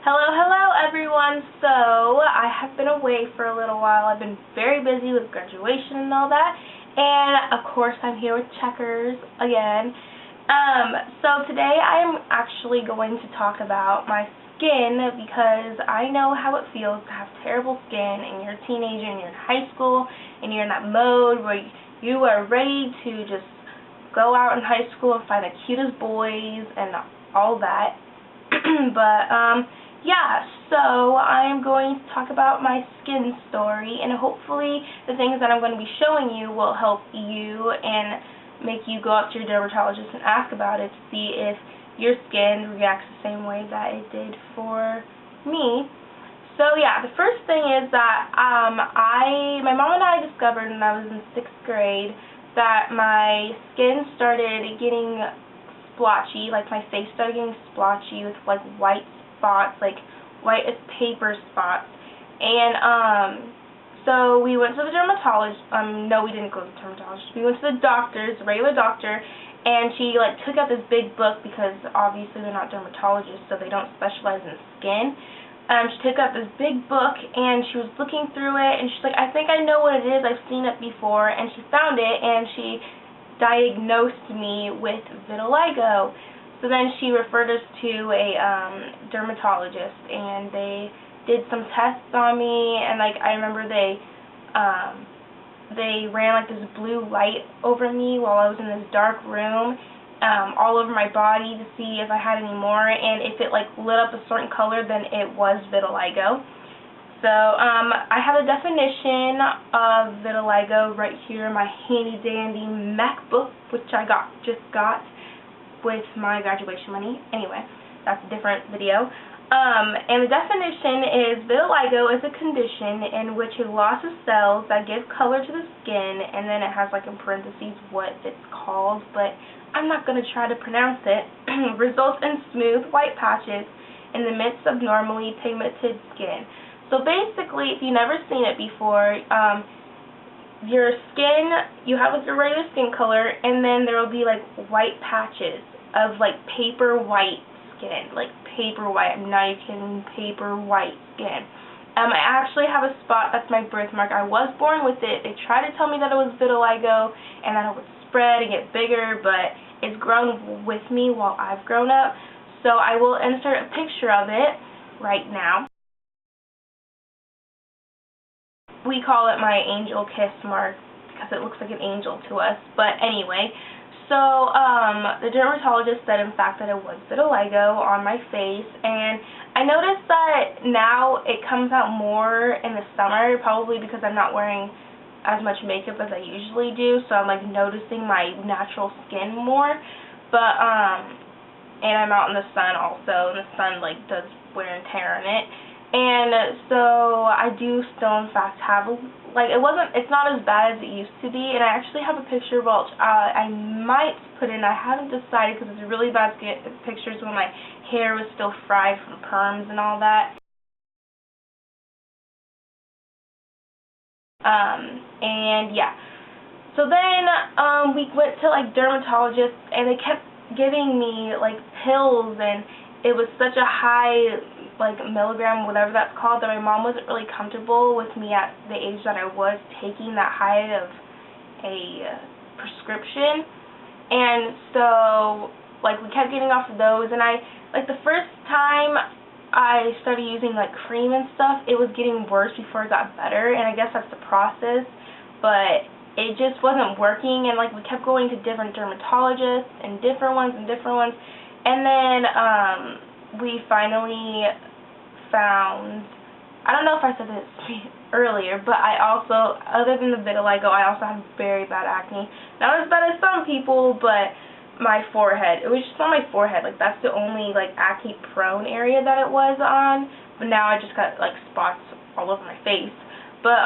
Hello everyone. So I have been away for a little while. I've been very busy with graduation and all that, and of course I'm here with checkers again. So today I am actually going to talk about my skin because I know how it feels to have terrible skin and you're a teenager and you're in high school and you're in that mode where you are ready to just go out in high school and find the cutest boys and all that. Yeah, so I'm going to talk about my skin story, and hopefully the things that I'm going to be showing you will help you and make you go out to your dermatologist and ask about it to see if your skin reacts the same way that it did for me. So yeah, the first thing is that my mom and I discovered when I was in 6th grade that my skin started getting splotchy, like my face started getting splotchy with like white spots, like white as paper spots. And so we went to the dermatologist. No, we didn't go to the dermatologist. We went to the doctor's, the regular doctor, and she like took out this big book because obviously they're not dermatologists, so they don't specialize in skin. She took out this big book and she was looking through it, and she's like, I think I know what it is. I've seen it before. And she found it and she diagnosed me with vitiligo. So then she referred us to a dermatologist, and they did some tests on me, and like I remember they ran like this blue light over me while I was in this dark room, all over my body to see if I had any more, and if it like lit up a certain color, then it was vitiligo. So I have a definition of vitiligo right here in my handy dandy MacBook, which I just got with my graduation money. Anyway, that's a different video. And the definition is vitiligo is a condition in which a loss of cells that give color to the skin, and then it has like in parentheses what it's called, but I'm not going to try to pronounce it, results in smooth white patches in the midst of normally pigmented skin. So basically, if you've never seen it before, your skin, you have like your regular skin color, and then there will be like white patches of like paper white skin, like paper white. I'm not even kidding, paper white skin. I actually have a spot that's my birthmark. I was born with it. They tried to tell me that it was vitiligo and that it would spread and get bigger, but it's grown with me while I've grown up. So I will insert a picture of it right now. We call it my angel kiss mark because it looks like an angel to us. But anyway, so the dermatologist said in fact that it was vitiligo on my face, and I noticed that now it comes out more in the summer, probably because I'm not wearing as much makeup as I usually do, so I'm like noticing my natural skin more. But and I'm out in the sun also, and the sun like does wear and tear on it. And so I do still in fact have it's not as bad as it used to be, and I actually have a picture of I might put in, I haven't decided because it's really bad to get pictures when my hair was still fried from perms and all that. And yeah, so then we went to like dermatologists, and they kept giving me like pills, and it was such a high like milligram, whatever that's called, that my mom wasn't really comfortable with me at the age that I was taking that high of a prescription. And so like we kept getting off of those, and I like the first time I started using like cream and stuff, it was getting worse before it got better, and I guess that's the process, but it just wasn't working, and like we kept going to different dermatologists and different ones, and then we finally found, I don't know if I said this earlier, but I also, other than the vitiligo, I also have very bad acne. Not as bad as some people, but my forehead, it was just on my forehead, like that's the only like acne prone area that it was on, but now I just got like spots all over my face. But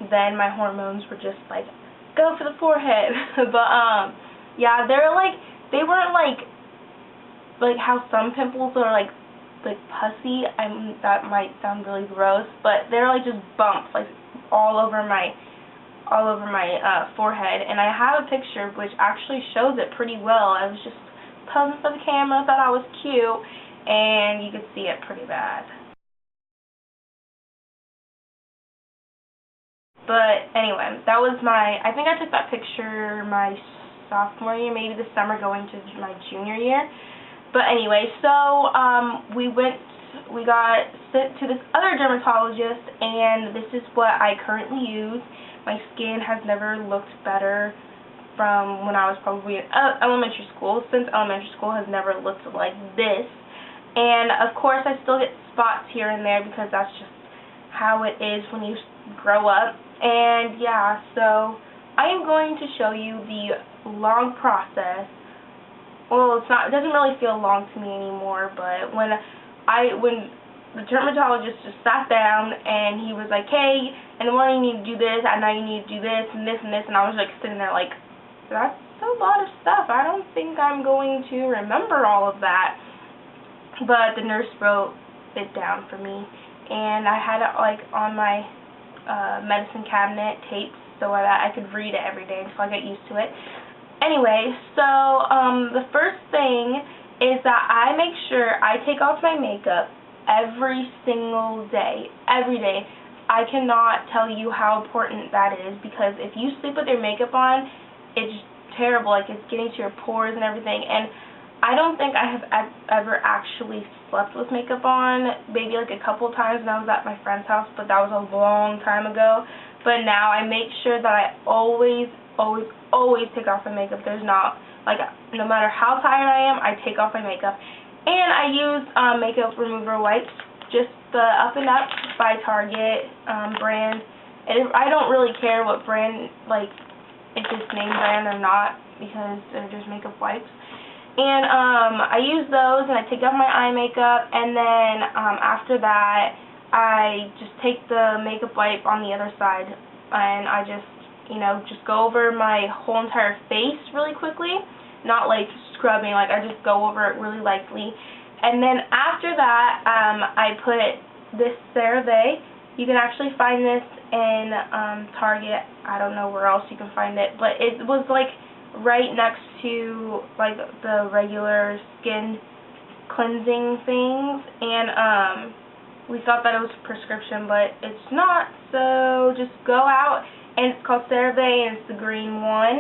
then my hormones were just like, go for the forehead. But yeah, they weren't like how some pimples are like pussy. That might sound really gross, but they're like just bumps like all over my forehead, and I have a picture which actually shows it pretty well. I was just posing for the camera, thought I was cute, and you can see it pretty bad. But anyway, that was I think I took that picture my sophomore year, maybe the summer going to my junior year. But anyway, so we got sent to this other dermatologist, and this is what I currently use. My skin has never looked better from when I was probably in elementary school. Since elementary school has never looked like this. And of course I still get spots here and there because that's just how it is when you grow up. And yeah, so I am going to show you the long process. Well, it doesn't really feel long to me anymore, but when the dermatologist just sat down and he was like, hey, in the morning you need to do this, at night you need to do this and this and this, and I was like sitting there like, that's a lot of stuff. I don't think I'm going to remember all of that. But the nurse wrote it down for me, and I had it like on my medicine cabinet taped so that I could read it every day until I got used to it. Anyway, so the first thing is that I make sure I take off my makeup every single day, every day. I cannot tell you how important that is, because if you sleep with your makeup on, it's terrible. Like, it's getting to your pores and everything. And I don't think I have ever actually slept with makeup on, maybe like a couple times when I was at my friend's house, but that was a long time ago. But now I make sure that I always take off my makeup. There's not, like, no matter how tired I am, I take off my makeup. And I use makeup remover wipes, just the Up&Up by Target brand. And I don't really care what brand, like, if it's name brand or not, because they're just makeup wipes. And I use those, and I take off my eye makeup, and then after that, I just take the makeup wipe on the other side, and I just, just go over my whole entire face really quickly, not like scrubbing, like I just go over it really lightly. And then after that, I put this CeraVe. You can actually find this in Target. I don't know where else you can find it, but it was like right next to like the regular skin cleansing things, and we thought that it was a prescription, but it's not. So just go out, and it's called CeraVe, and it's the green one,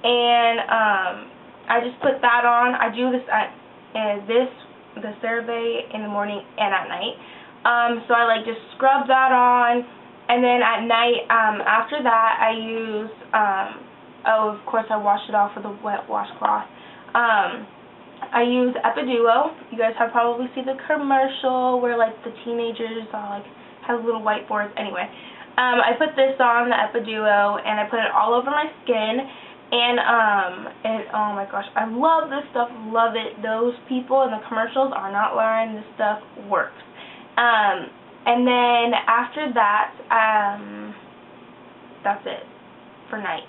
and I just put that on. I do this the CeraVe in the morning and at night. So I like just scrub that on, and then at night after that I use of course I wash it off with a wet washcloth. I use Epiduo. You guys have probably seen the commercial where like the teenagers like have little whiteboards. Anyway, I put this on, the Epiduo, and I put it all over my skin. And oh my gosh, I love this stuff, love it. Those people in the commercials are not lying. This stuff works. And then after that, that's it for night.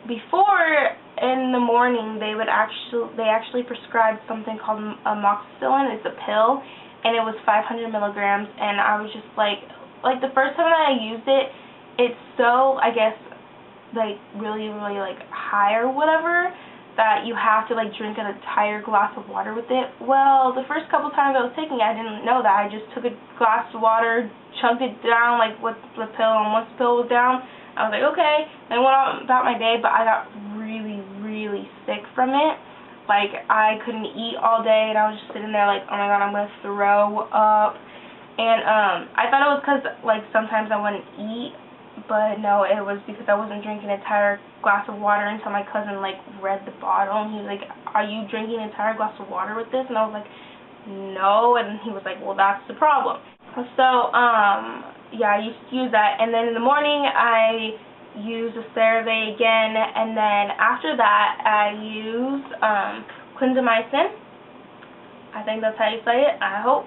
Before, in the morning, they actually prescribed something called amoxicillin. It's a pill, and it was 500 milligrams. And I was just like the first time that I used it, it's so, I guess, like really like high or whatever, that you have to like drink an entire glass of water with it. Well, the first couple times I was taking it, I didn't know that. I just took a glass of water, chugged it down like what the pill, and once the pill was down, I was like, okay, and went on about my day. But I got really sick from it. Like, I couldn't eat all day, and I was just sitting there like, oh my god, I'm gonna throw up. And I thought it was because like sometimes I wouldn't eat, but no, it was because I wasn't drinking an entire glass of water until my cousin like read the bottle, and he was like, are you drinking an entire glass of water with this? And I was like, no. And he was like, well, that's the problem. So yeah, I used to use that, and then in the morning I use the CeraVe again, and then after that I use Clindamycin. I think that's how you say it, I hope.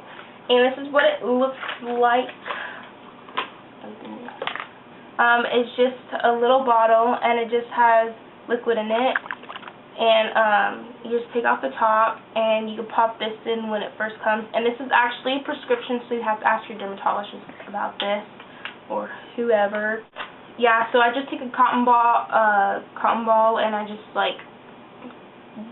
And this is what it looks like. It's just a little bottle, and it just has liquid in it, and you just take off the top, and you can pop this in when it first comes. And this is actually a prescription, so you have to ask your dermatologist about this, or whoever. Yeah, so I just take a cotton ball, and I just like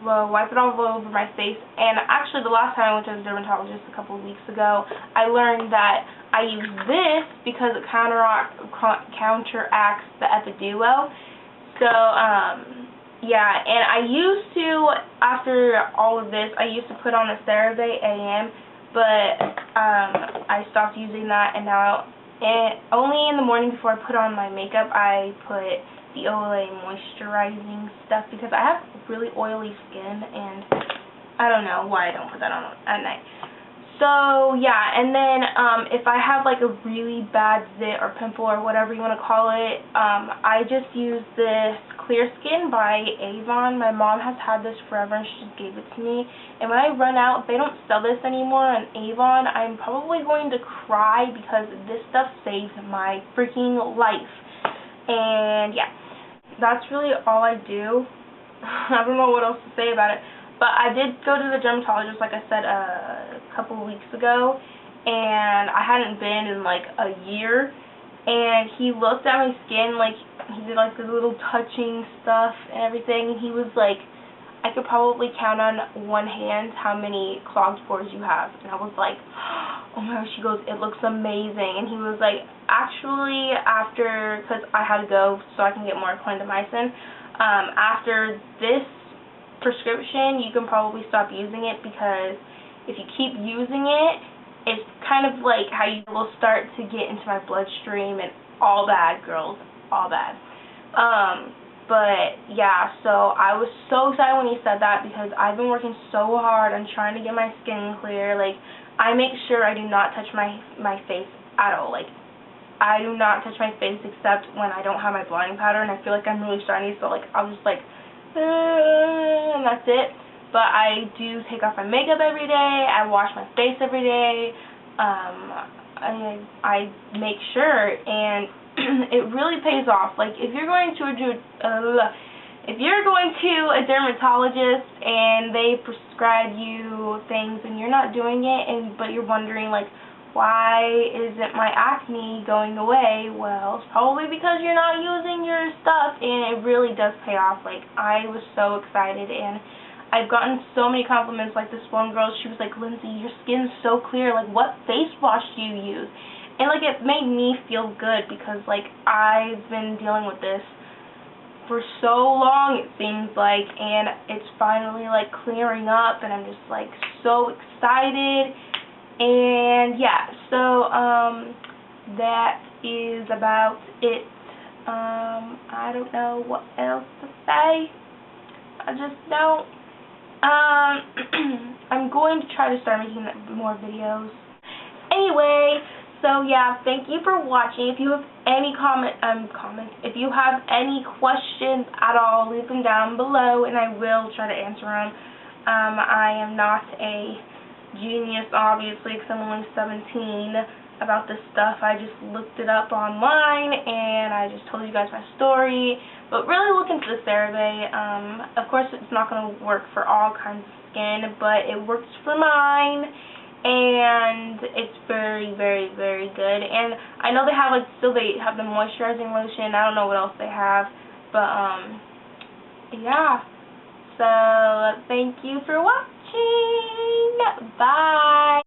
wipe it all over my face. And actually, the last time I went to the dermatologist a couple of weeks ago, I learned that I use this because it counteracts the Epiduo. So, yeah, and I used to, after all of this, I used to put on the CeraVe AM, but I stopped using that, and now only in the morning before I put on my makeup, I put the Olay Moisturizing stuff because I have really oily skin, and I don't know why I don't put that on at night. So, yeah, and then if I have like a really bad zit or pimple or whatever you want to call it, I just use this Clear Skin by Avon. My mom has had this forever and she just gave it to me. And when I run out, if they don't sell this anymore on Avon, I'm probably going to cry because this stuff saves my freaking life. And yeah, that's really all I do. I don't know what else to say about it. But I did go to the dermatologist, like I said, a couple of weeks ago, and I hadn't been in like a year, and he looked at my skin, like, he did like the little touching stuff and everything, and he was like, I could probably count on one hand how many clogged pores you have, and I was like, oh my gosh, he goes, it looks amazing, and he was like, actually, after, because I had to go so I can get more Clindamycin, after this prescription, you can probably stop using it, because if you keep using it, it's kind of like how you will start to get into my bloodstream, and all bad, girls, all bad. But yeah, so I was so excited when he said that, because I've been working so hard on trying to get my skin clear. Like, I make sure I do not touch my face at all. Like, I do not touch my face except when I don't have my blotting powder, and I feel like I'm really shiny, so like I'll just like and that's it. But I do take off my makeup every day. I wash my face every day. I make sure, and it really pays off. Like, if you're going to a dermatologist and they prescribe you things and you're not doing it, but you're wondering like, why isn't my acne going away? Well, it's probably because you're not using your stuff, and it really does pay off. Like, I was so excited, and I've gotten so many compliments. Like, this one girl, she was like, Lindsey, your skin's so clear. Like, what face wash do you use? And, like, it made me feel good because, like, I've been dealing with this for so long, it seems like, and it's finally, like, clearing up, and I'm just, like, so excited. And yeah, so that is about it. I don't know what else to say. I just don't. I'm going to try to start making more videos. Anyway, so yeah, thank you for watching. If you have any if you have any questions at all, leave them down below, and I will try to answer them. I am not a genius, obviously, because I'm only 17 about this stuff. I just looked it up online, and I just told you guys my story. But really look into the CeraVe. Of course, it's not going to work for all kinds of skin, but it works for mine, and it's very, very, very good. And I know they have, like, they have the moisturizing lotion. I don't know what else they have, but, yeah. So, thank you for watching. Bye.